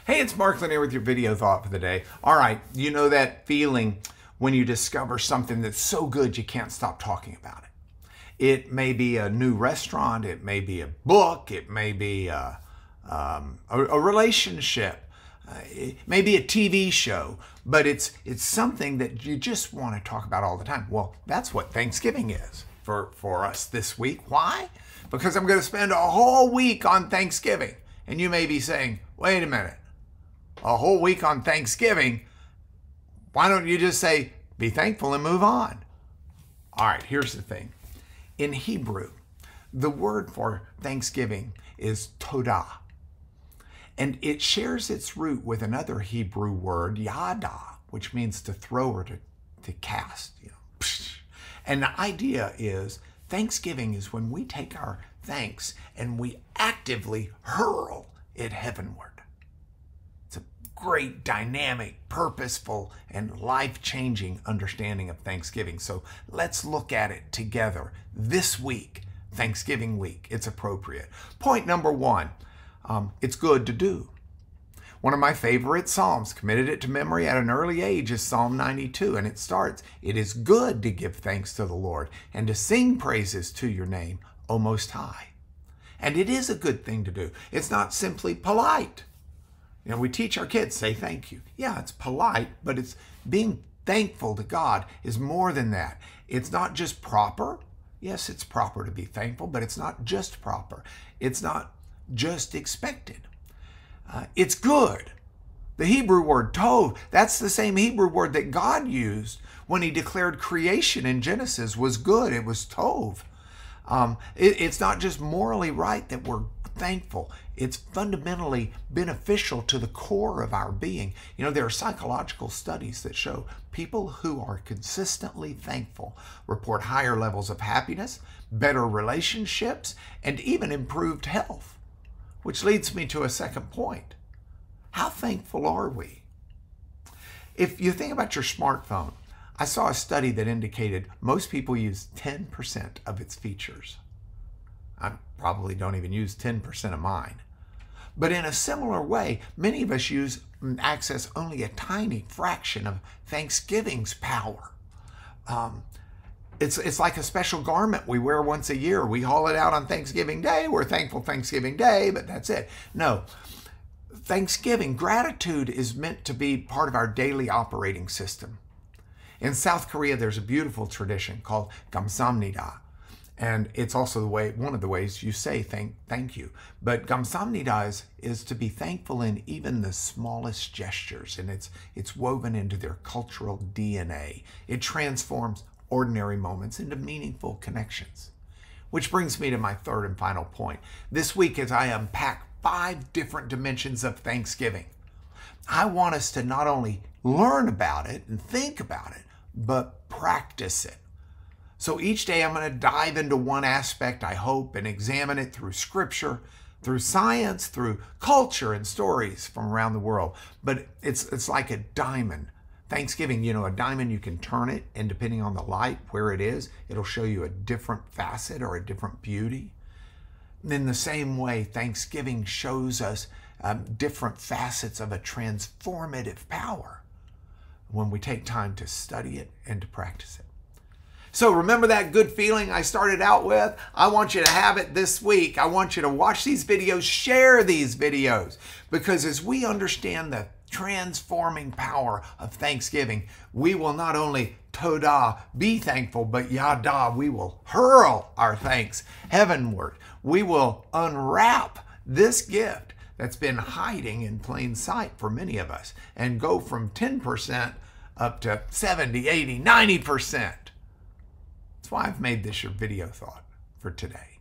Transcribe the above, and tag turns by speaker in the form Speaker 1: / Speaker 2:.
Speaker 1: Hey, it's Mark Lanier with your video thought for the day. All right, you know that feeling when you discover something that's so good you can't stop talking about it. It may be a new restaurant, it may be a book, it may be a relationship, it may be a TV show, but it's something that you just want to talk about all the time. Well, that's what Thanksgiving is for us this week. Why? Because I'm going to spend a whole week on Thanksgiving. And you may be saying, wait a minute, a whole week on Thanksgiving? Why don't you just say, be thankful and move on? All right, here's the thing. In Hebrew, the word for Thanksgiving is todah. And it shares its root with another Hebrew word, yada, which means to throw or to cast. And the idea is Thanksgiving is when we take our thanks and we actively hurl it heavenward. It's a great, dynamic, purposeful, and life-changing understanding of Thanksgiving. So let's look at it together this week, Thanksgiving week. It's appropriate. Point number one, it's good to do. One of my favorite Psalms, committed it to memory at an early age, is Psalm 92, and it starts, "It is good to give thanks to the Lord and to sing praises to your name, O Most High." And it is a good thing to do. It's not simply polite. You know, we teach our kids, say thank you. Yeah, it's polite, but it's being thankful to God is more than that. It's not just proper. Yes, it's proper to be thankful, but it's not just proper. It's not just expected. It's good. The Hebrew word tov, that's the same Hebrew word that God used when he declared creation in Genesis was good. It was tov. It's not just morally right that we're thankful. It's fundamentally beneficial to the core of our being. You know, there are psychological studies that show people who are consistently thankful report higher levels of happiness, better relationships, and even improved health. Which leads me to a second point. How thankful are we? If you think about your smartphone, I saw a study that indicated most people use 10% of its features. I probably don't even use 10% of mine. But in a similar way, many of us access only a tiny fraction of Thanksgiving's power. It's like a special garment we wear once a year. We haul it out on Thanksgiving Day. We're thankful Thanksgiving Day, but that's it. No, Thanksgiving, gratitude is meant to be part of our daily operating system. In South Korea, there's a beautiful tradition called Gamida. And it's also one of the ways you say thank you. But Gamida is to be thankful in even the smallest gestures, and it's woven into their cultural DNA. It transforms ordinary moments into meaningful connections. Which brings me to my third and final point. This week, as I unpack 5 different dimensions of Thanksgiving, I want us to not only learn about it and think about it, but practice it. So each day I'm going to dive into one aspect, I hope, and examine it through scripture, through science, through culture and stories from around the world. But it's like a diamond. Thanksgiving, you know, a diamond, you can turn it, and depending on the light, where it is, it'll show you a different facet or a different beauty. In the same way, Thanksgiving shows us different facets of a transformative power when we take time to study it and to practice it. So remember that good feeling I started out with? I want you to have it this week. I want you to watch these videos, share these videos, because as we understand the transforming power of Thanksgiving, we will not only todah, be thankful, but yada, we will hurl our thanks heavenward. We will unwrap this gift that's been hiding in plain sight for many of us and go from 10% up to 70, 80, 90%. That's why I've made this your video thought for today.